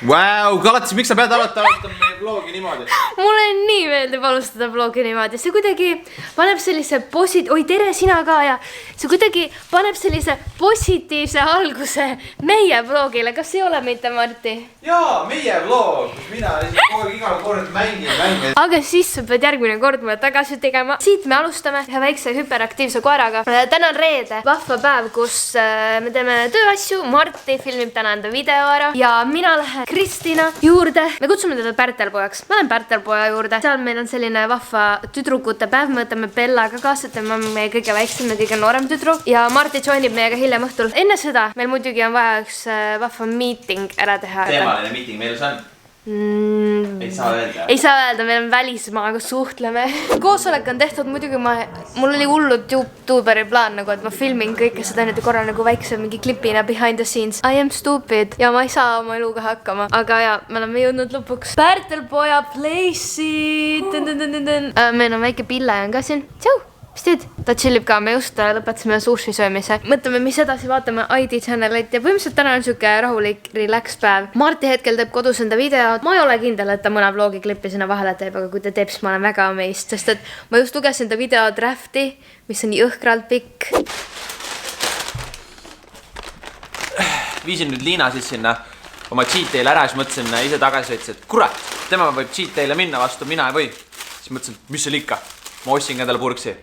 Vau, Kalats, miks sa pead alati alustama meie vlogi niimoodi? Mulle nii meeldib alustada vlogi niimoodi. See kuidagi paneb sellise oi tere sina ka ja see kuidagi paneb sellise positiivse alguse meie vlogile. Kas ei ole mitte, Marti? Jaa, meie vlog, kus mina kogu aeg igal kord mängin. Aga siis sa pead järgmine kord mulle tagasi tegema. Siit me alustame ühe väikse hüperaktiivse koeraga. Täna on reede, vahva päev, kus me teeme tööasju. Marti filmib täna enda video ära ja mina lähen Kristina juurde. Me kutsume teda Pärtelpojaks. Ma olen Pärtelpoja juurde. Seal meil on selline vahva tüdrukute päev. Me võtame Bellaga kaasa, tema on meie kõige väiksem ja kõige noorem tüdruk. Ja Marti joinib meiega hiljem õhtul. Enne seda meil muidugi on vaja üks vahva meeting ära teha. Teemaline meeting meil on? Ei saa öelda. Ei saa öelda, meil on välismaaga suhtleme. Koosolek on tehtud muidugi, mul oli hullud YouTuberi plaan, nagu, et ma filmin kõike seda nüüd korra nagu väikse mingi klipina behind the scenes. I am stupid ja ma ei saa oma eluga hakkama. Aga ja, me oleme jõudnud lõpuks Pärtelpoja place'id. Meil on väike Pille on ka siin. Tšau! Mis teed? Ta chillib ka, me just lõpetasime sushi söömise. Mõtleme, mis edasi vaatame ID Channelit ja põhimõtteliselt täna on siuke rahulik relax päev. Marti hetkel teeb kodus enda videod. Ma ei ole kindel, et ta mõne vlogi klippi sinna vahele teeb, aga kui ta teeb, siis ma olen väga amazed, sest et ma just lugesin ta video drafti, mis on jõhkralt pikk. Viisin nüüd Liina siis sinna oma cheat day'le ära, siis mõtlesin ise tagasi, et kurat, tema võib cheat day'le minna vastu, mina ei või. Siis mõtlesin, mis seal ikka, ma ostsin endale purksi.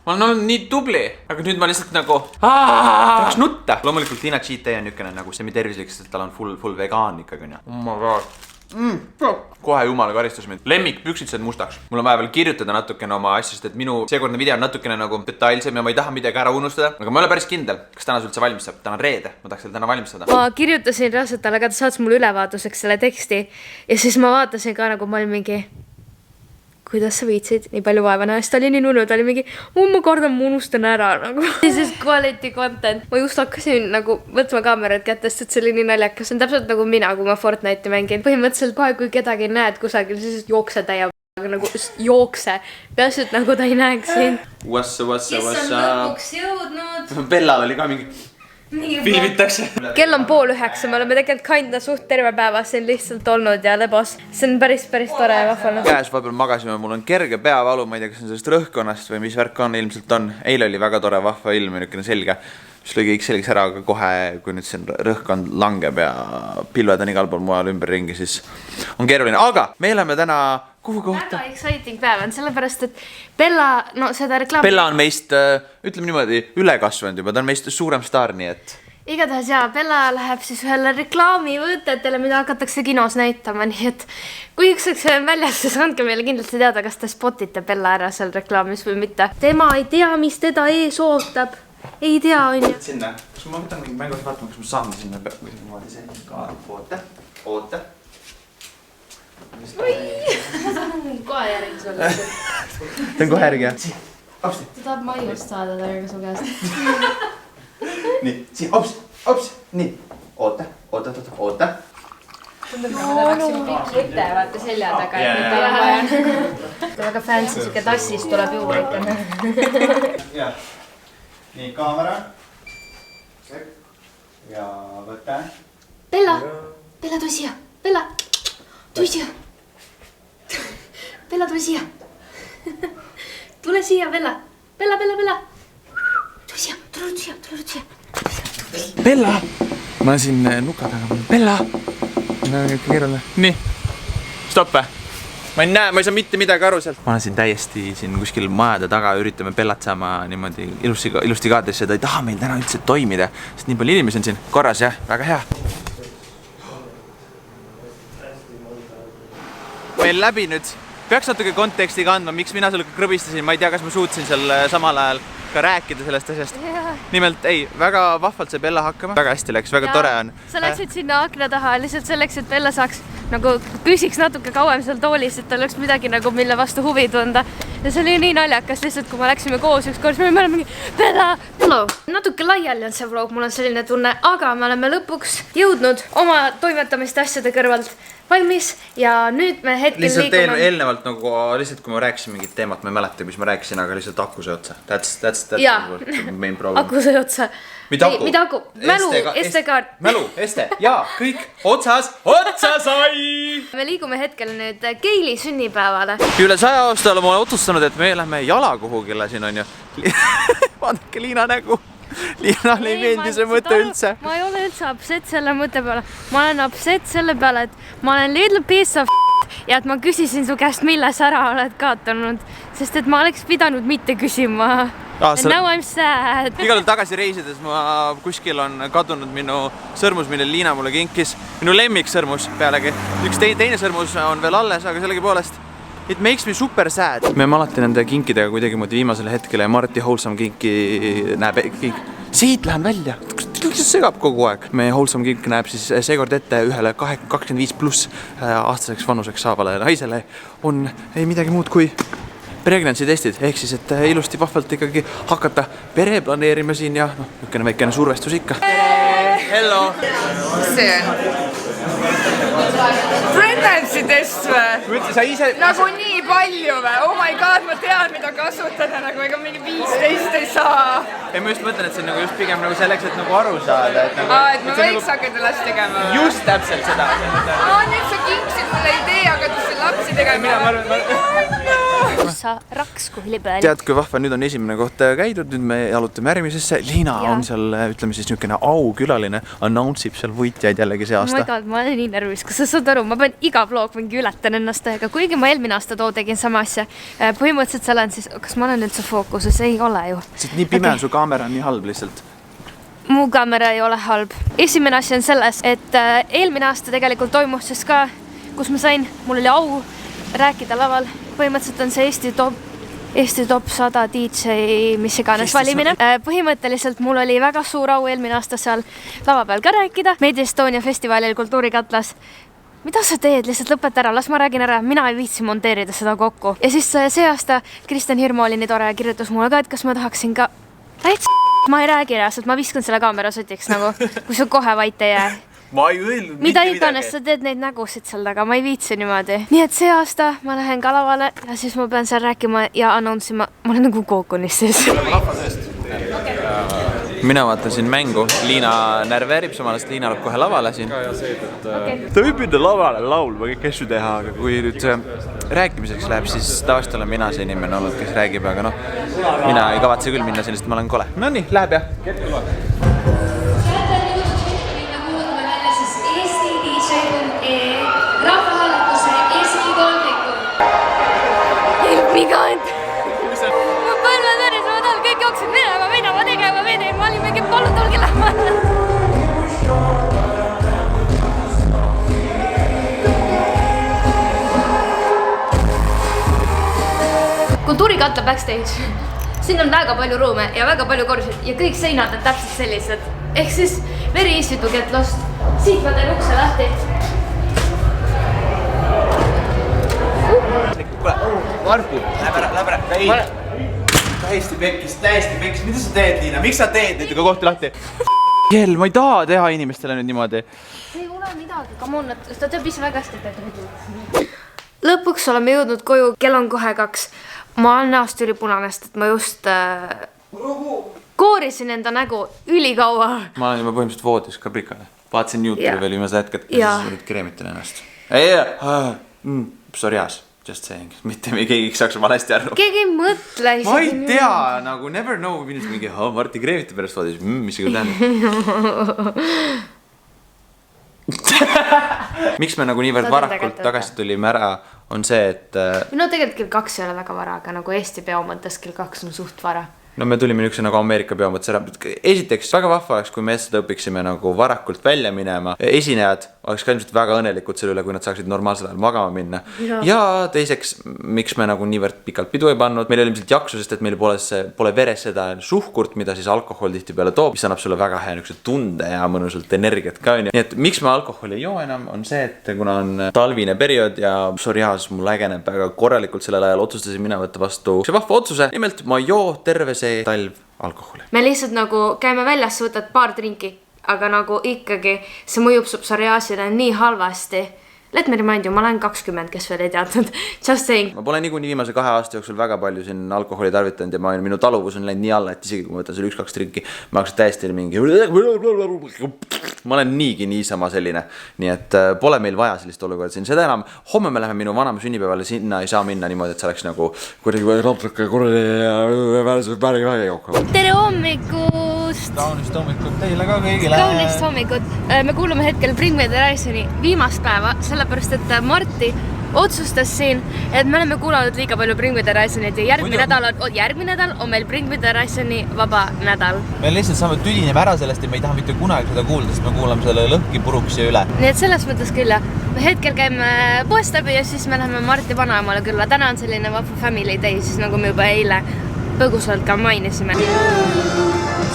Ma olen olnud nii tubli, aga nüüd ma lihtsalt nagu tahaks nutta. Loomulikult Liina cheat day on niisugune nagu semi-tervislik, sest tal on full vegaan ikkagi. Oh my god. Kohe jumala karistus mind. Lemmikpüksid said mustaks. Mul on vaja veel kirjutada natukene oma asjast, et minu seekordne video on natukene nagu detailsem ja ma ei taha midagi ära unustada. Aga ma ei ole päris kindel, kas täna üldse valmis saab. Täna on reede, ma tahaks selle täna valmis saada. Ma kirjutasin reaalselt talle, aga ta saatis mulle ülevaatuseks selle teksti ja siis ma vaatasin ka nagu ma olin mingi kuidas sa viitsid nii palju vaeva näha, ta oli nii nunnu, ta oli mingi, ma kardan, ma unustan ära nagu. Siis quality content. Ma just hakkasin nagu võtma kaamerat kättest, et see oli nii naljakas. See on täpselt nagu mina, kui ma Fortnite'i mängin. Põhimõtteliselt kohe, kui kedagi näed kusagil, siis jookse täie nagu jookse. Peaasi, et nagu ta ei näeks sind. What's Kes on lõpuks jõudnud? Bellal oli ka mingi filmitakse. Kell on 8:30, me oleme tegelikult kinda suht terve päeva siin lihtsalt olnud ja lebos. See on päris tore ja vahval. Käes vahepeal magasime, mul on kerge peavalu, ma ei tea, kas on sellest rõhkkonnast või mis värk on, ilmselt on. Eile oli väga tore vahva ilm ja niisugune selge. Mis lõi kõik selgeks ära, aga kohe, kui nüüd siin rõhkkond langeb ja pilved on igal pool mujal ümberringi, siis on keeruline. Aga me oleme täna kuhu kohta? Väga exciting päev on sellepärast, et Bella, no seda reklaami... Bella on meist, ütleme niimoodi, ülekasvanud juba, ta on meist suurem staar, nii et... Igatahes jaa, Bella läheb siis ühele reklaamivõtetele, mida hakatakse kinos näitama, nii et kui ükskord see on väljas, siis andke meile kindlasti teada, kas te spotite Bella ära seal reklaamis või mitte. Tema ei tea, mis teda ees ootab. Ei tea, on ju. Sinna, kas ma võtan mingi mängus vaatama, kas ma saan sinna niimoodi see ka oota. Kohe järgi sulle. Ta on kohe järgi, jah? Ta tahab maiust saada täiega su käest. Nii, siin, ops, nii. Oota. Tundub nagu ta oleks juba pikk võte, vaata selja taga, et nüüd ta on vaja. Ta väga fancy, siuke tassis tuleb juurde ikka. Nii, kaamera. Ja võte. Bella, tule siia. Bella, tule siia. Bella, tule siia. Tule siia, Bella. Bella. Tule siia. Bella! Ma olen siin nuka taga. Bella! Ma olen keeruline. Nii, stoppe. Ma ei saa mitte midagi aru sealt. Ma olen siin täiesti kuskil majade taga, üritame Bellat saama niimoodi ilusti kaadrisse. Ta ei taha meil täna üldse toimida, sest nii palju inimesi on siin korras, jah, väga hea. Meil läbi nüüd. Peaks natuke konteksti kandma, miks mina selle krõbistasin. Ma ei tea, kas ma suutsin seal samal ajal ka rääkida sellest asjast. Nimelt, väga vahvalt see Bella hakkama. Väga hästi läks, väga tore on. Sa läksid sinna akna taha lihtsalt selleks, et Bella saaks nagu püsiks natuke kauem seal toolis, et tal oleks midagi nagu mille vastu huvi tunda. Ja see oli nii naljakas lihtsalt, kui me läksime koos üks kord, me oleme mingi Bella! Hello! Natuke laiali on see vlog, mul on selline tunne, aga me oleme lõpuks jõudnud oma toimetamiste asjade kõrvalt valmis ja nüüd me hetkel lihtsalt liigume. eelnevalt nagu lihtsalt kui ma rääkisin mingit teemat, ma ei mäleta, mis ma rääkisin, aga lihtsalt aku sai otsa. That's main problem. Aku sai otsa. Mida aku? Mälu, SD-kaart. Mälu, SD, jaa, kõik otsa sai! Me liigume hetkel nüüd Keili sünnipäevale. Üle 100 aastal ma olen otsustanud, et me lähme jala kuhugile siin on ju. Vaadake Liina nägu. Liinale ei meeldi see mõte üldse. Ma ei ole üldse upset selle mõtte peale. Ma olen upset selle peale, et ma olen little piece of ja et ma küsisin su käest, milles ära oled kaotanud. Sest et ma oleks pidanud mitte küsima. Now I'm sad. Igal tagasi reisides ma kuskil on kadunud minu sõrmus, mille Liina mulle kinkis. Minu lemmik sõrmus pealegi. Üks teine sõrmus on veel alles, aga sellegi poolest it makes me super sad. Me alati nende kinkidega kuidagi moodi viimasel hetkel ja Marti Wholesome kinki näeb siit lähen välja. Segab kogu aeg. Meie Wholesome kink näeb siis seekord ette ühele 25+ aastaseks vanuseks saavale naisele on ei midagi muud kui pregnancy testid, ehk siis, et ilusti vahvalt ikkagi hakata pere planeerima siin ja niisugune väikene survestus ikka. Hello! See on pregnancy test või? Sa ise... Nagu nii palju või? Oh my god, ma tean, mida kasutada, nagu ega mingi 15 ei saa. Ei, ma just mõtlen, et see on nagu just pigem nagu selleks, et nagu aru saada. Et et ma võiks hakata last tegema. Just täpselt seda. Nüüd sa kinksid mulle idee, aga sa lapsi tegema. Sa raks kuhili peal. Tead, kui vahva, nüüd on esimene koht käidud, nüüd me jalutame järgmisesse. Liina on seal, ütleme siis niisugune aukülaline, announcib seal võitjaid jällegi see aasta. Oh my god, ma olen nii närvis, kas sa saad aru, ma pean iga vlog mingi ületan ennast täiega, kuigi ma eelmine aasta tegin sama asja. Põhimõtteliselt seal on siis, kas ma olen üldse fookuses, ei ole ju. Sest nii pime on su kaamera on nii halb lihtsalt. Mu kaamera ei ole halb. Esimene asja on selles, et eelmine aasta tegelikult toimus siis ka, kus ma sain, mul oli au rääkida laval. Põhimõtteliselt on see Eesti top 100 DJ, mis iganes valimine. Põhimõtteliselt mul oli väga suur au eelmine aasta seal lava peal ka rääkida. Media Estonia festivalil Kultuurikatlas. Mida sa teed? Lihtsalt lõpeta ära, las ma räägin ära. Mina ei viitsi monteerida seda kokku. Ja siis see aasta Kristjan Hirmu oli nii tore ja kirjutas mulle ka, et kas ma tahaksin ka... Ma ei räägi reaalselt, ma viskan selle kaamera sotiks nagu, kui sa kohe vait ei jää. Ma ei öelnud mida iganes, sa teed neid nägusid seal taga, ma ei viitsi niimoodi. Nii et see aasta ma lähen ka lavale ja siis ma pean seal rääkima ja announcima. Ma olen nagu kookonis sees. Mina vaatan siin mängu. Liina närveerib samalast, Liina läheb kohe lavale siin. Ta võib minna lavale laulma, kõik asju teha, aga kui nüüd rääkimiseks läheb, siis tavaliselt olen mina see inimene olnud, kes räägib, aga mina ei kavatse küll minna sellist, ma olen kole. No nii, läheb jah. Migant! Ma põlve veres, ma tahan kõik jooksid minema tegema, ma olin mingi palun tulge lähmale. Kultuurikatla backstage. Siin on väga palju ruume ja väga palju korrusid ja kõik seinad on täpselt sellised. Ehk siis very easy to get lost. Siit ma teen ukse lahti. Marku, läheb ära. Täiesti pekkis. Mida sa teed, Liina? Miks sa teed nüüd ka kohti lahti? Jell, ma ei taha teha inimestele nüüd niimoodi. See ei ole midagi, come on, ta teab ise väga hästi, et lõpuks oleme jõudnud koju, kell on kohe 2. Ma olen näost ülipunanest, et ma just koorisin enda nägu ülikaua. Ma olen juba põhimõtteliselt voodis ka pikale. Vaatasin YouTube'i veel viimased hetked, ja siis kreemitan ennast. Psoriaas. Just saying, mitte keegi saaks valesti aru. Keegi ei mõtle isegi. Ma ei tea, nagu never know, mingi Marti kreemiti pärast vaadis, mis see küll tähendab. Miks me nagu niivõrd varakult tagasi tulime ära, on see, et... No tegelikult kell 2 ei ole väga vara, aga nagu Eesti peo mõttes kell 2 on suht vara. No me tulime niisuguse nagu Ameerika peo mõttes ära. Esiteks, väga vahva oleks, kui me seda õpiksime nagu varakult välja minema. Esinejad oleks ka ilmselt väga õnnelikud selle üle, kui nad saaksid normaalsel ajal magama minna. Ja teiseks, miks me nagu niivõrd pikalt pidu ei pannud. Meil oli ilmselt jaksu, sest et meil pole veres seda suhkurt, mida siis alkohol tihti peale toob, mis annab sulle väga hea niisuguse tunde ja mõnusalt energiat ka. Nii et miks me alkoholi ei joo enam, on see, et kuna on talvine periood ja psoriaas mul ägeneb väga korralikult sellel ajal, otsustasin mina võtta vastu see vahva otsuse. Nimelt ma joo terve see talv alkoholi. Me lihtsalt nagu käime väljas, võtad paar drinki, aga nagu ikkagi see mõjub su psoriaasile nii halvasti, Let me remind you, ma olen 20, kes veel ei teadnud. Just saying. Ma pole niikuinii viimase 2 aasta jooksul väga palju siin alkoholi tarvitanud ja minu taluvus on läinud nii alla, et isegi kui ma võtan selle 1-2 trinki, ma hakkas täiesti mingi... Ma olen niigi niisama selline. Nii et pole meil vaja sellist olukorda siin. Seda enam, homme me läheme minu vanama sünnipäevale, sinna ei saa minna niimoodi, et see oleks nagu Tere hommikust! Kaunist hommikut teile ka kõigile! Kaunist hommikut! Me kuulame hetkel Bring Me The Horizoni viimast päeva, sellepärast et Marti otsustas siin, et me oleme kuulanud liiga palju Bring Me The Horizonit ja järgmine nädal on meil Bring Me The Horizoni vaba nädal. Me lihtsalt saame tüdineme ära sellest ja me ei taha mitte kunagi seda kuulda, sest me kuulame selle lõhki puruks ja üle. Nii et selles mõttes küll, me hetkel käime poest läbi ja siis me läheme Marti vanaemale külla. Täna on selline vahva family day, siis nagu me juba eile põgusalt ka mainisime.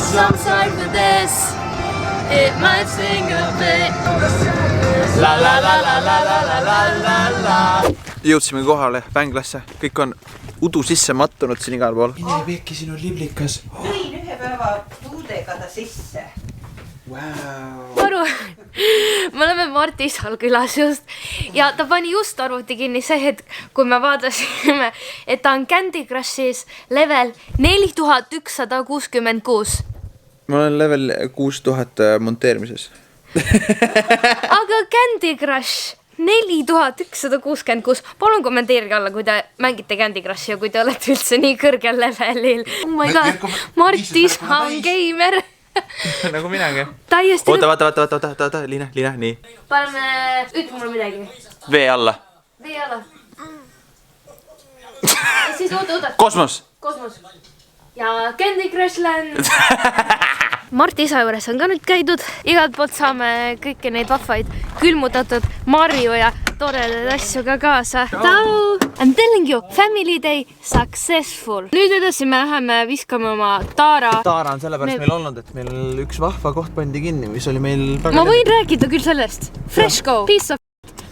Some side for this, it might sing a bit. La la la la la la la la la la. Jõudsime kohale Bänglasse, kõik on udu sisse mattunud siin igal pool. Inimekki, siin on liblikas. Tõin ühe päeva puudega ta sisse. Aru, me oleme Marti isal külas just ja ta pani just arvuti kinni see hetk, kui me vaatasime, et ta on Candy Crushis level 4166. Ma olen level 6000 monteerimises. Aga Candy Crush 4166. Palun kommenteerige alla, kui te mängite Candy Crushi ja kui te olete üldse nii kõrgel levelil. Oh my god, Marti isa on gamer. Nagu minagi. Täiesti Oota, Liina, nii. Paneme, ütle mulle midagi. Vee alla. Vee alla. Ja siis oota. Kosmos. Ja Candy Crush Land. Marti isa juures on ka nüüd käidud. Igalt poolt saame kõiki neid vahvaid külmutatud marju ja toredaid asju ka kaasa. Tau! I'm telling you, family day successful. Nüüd edasi me läheme viskame oma taara. Taara on sellepärast meil olnud, et meil üks vahva koht pandi kinni, mis oli meil väga... Ma võin rääkida küll sellest. Fresh go. Piece of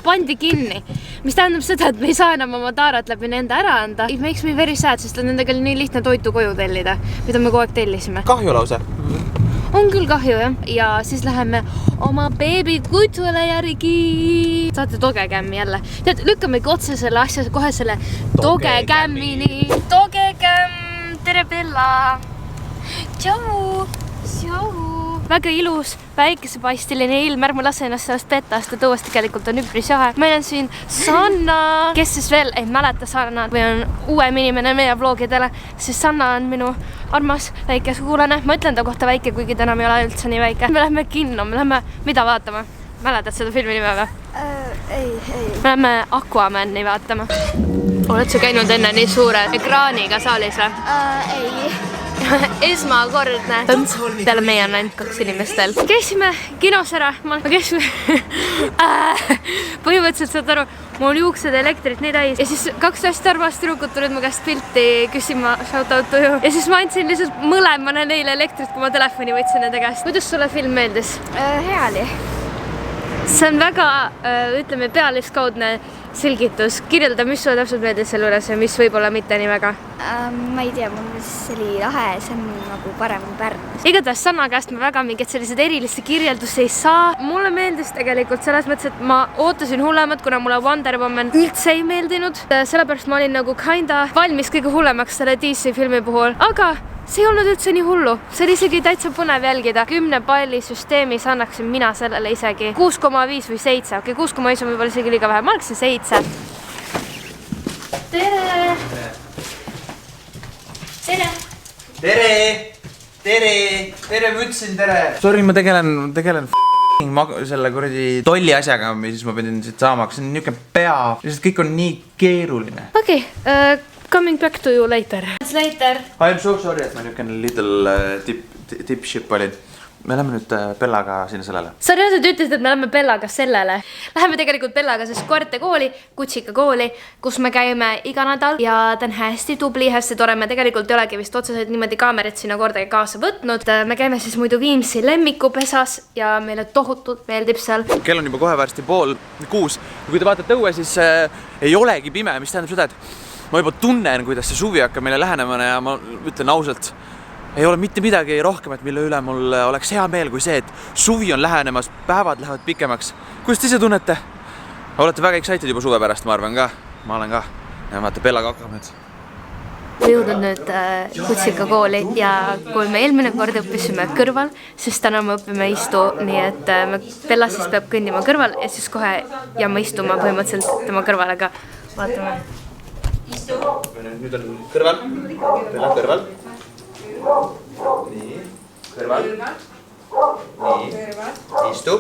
pandi kinni. Mis tähendab seda, et me ei saa enam oma taarat läbi nende ära anda. It makes me very sad, sest nendega oli nii lihtne toitu koju tellida, mida me kogu aeg tellisime. Kahju lause. On küll kahju, jah. Ja siis läheme oma beebid kutsuele järgi. Saate togekämmi jälle. Tead, lükkamegi otse selle asja kohe selle togekämmini. Togekämm, tere Bella. Tšau. Väga ilus, päikesepaistiline ilm, ärme lase ennast sellest petta, sest õues tegelikult on üpris jahe. Meil on siin Sanna, kes siis veel ei mäleta Sanna või on uuem inimene meie vlogidele, siis Sanna on minu armas väike sugulane. Ma ütlen ta kohta väike, kuigi ta enam ei ole üldse nii väike. Me läheme kinno, me läheme mida vaatama? Mäletad seda filmi nime või? Ei. Me läheme Aquamani vaatama. Oled sa käinud enne nii suure ekraaniga saalis või? Ei. Esmakordne. Peale meie on ainult 2 inimestel. Käisime kinos ära. Põhimõtteliselt saad aru, mul juuksed elektrit nii täis. Ja siis 2 hästi arvast tüdrukut tulid mu käest pilti küsima shout out to you. Ja siis ma andsin lihtsalt mõlemane neile elektrit, kui ma telefoni võtsin nende käest. Kuidas sulle film meeldis? Hea oli. See on väga, ütleme, pealiskaudne selgitus. Kirjelda, mis sulle täpselt meeldis selle juures ja mis võib-olla mitte nii väga? Ma ei tea, mul see oli lahe, see on nagu parem kui Pärnus. Igatahes Sanna käest me väga mingit sellised erilisi kirjeldusi ei saa. Mulle meeldis tegelikult selles mõttes, et ma ootasin hullemat, kuna mulle Wonder Woman üldse ei meeldinud. Sellepärast ma olin nagu kinda valmis kõige hullemaks selle DC filmi puhul. Aga see ei olnud üldse nii hullu. See oli isegi täitsa põnev jälgida. 10 palli süsteemis annaksin mina sellele isegi 6,5 või 7. Okei, 6,5 on võib-olla isegi liiga vähe. Ma annaksin 7. Tere! Tere, ma ütlesin tere. Sorry, ma tegelen selle kuradi tolli asjaga, mis ma pidin siit saama. See on niisugune pea. Lihtsalt kõik on nii keeruline. Okei, coming back to you later. Later. I am so sorry, et ma niisugune little tip-ship olin. Me läheme nüüd Bellaga sinna sellele. Sa reaalselt ütlesid, et me läheme Bellaga sellele. Läheme tegelikult Bellaga siis koerte kooli, kutsika kooli, kus me käime iga nädal ja ta on hästi tubli, hästi tore. Me tegelikult ei olegi vist otseselt niimoodi kaamerit sinna kordagi kaasa võtnud. Me käime siis muidu Viimsi lemmikupesas ja meile tohutult meeldib seal. Kell on juba kohe varsti 5:30. Kui te vaatate õue, siis ei olegi pime, mis tähendab seda, et ma juba tunnen, kuidas see suvi hakkab meile lähenema ja ma ütlen ausalt, ei ole mitte midagi rohkemat, mille üle mul oleks hea meel kui see, et suvi on lähenemas, päevad lähevad pikemaks. Kuidas te ise tunnete? olete väga excited juba suve pärast, ma arvan ka. Ma olen ka. Ja vaata, Bella ka hakkab nüüd. Me jõudnud nüüd kutsikakooli ja kui me eelmine kord õppisime kõrval, siis täna me õpime istu, nii et Bella siis peab kõndima kõrval ja siis kohe jääma istuma põhimõtteliselt tema kõrval, aga vaatame. Nüüd on kõrval. Bella kõrval. Nii, kõrval. Nii, istu,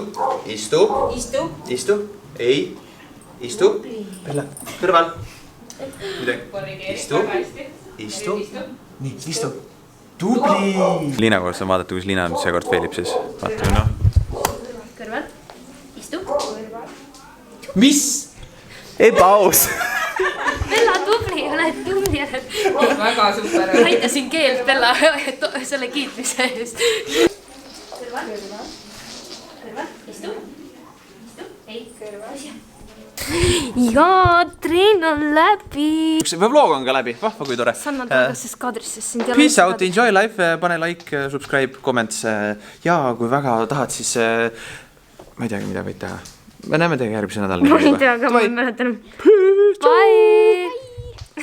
istu, istu, istu, ei, istu, Bella, kõrval. Istu, istu, nii, istu, tubli. Liina koos on vaadata, kus Liina nüüd seekord feelib siis. Vaatame Kõrval, istu. Mis? Ebaaus. Bella, tubli, oled tubli. Väga super. Näitasin keelt Bella selle kiitmise eest. Kõrval, istu, istu, ei, kõrval. Ja treen on läbi. Vlog on ka läbi, vahva kui tore. Sanna tagases kaadrisse. Peace out, enjoy life, pane like, subscribe, comments. Ja kui väga tahad, siis ma ei teagi, mida võid teha. Me näeme teiega järgmise nädal. Ma ei tea, aga ma mäletan. Bye!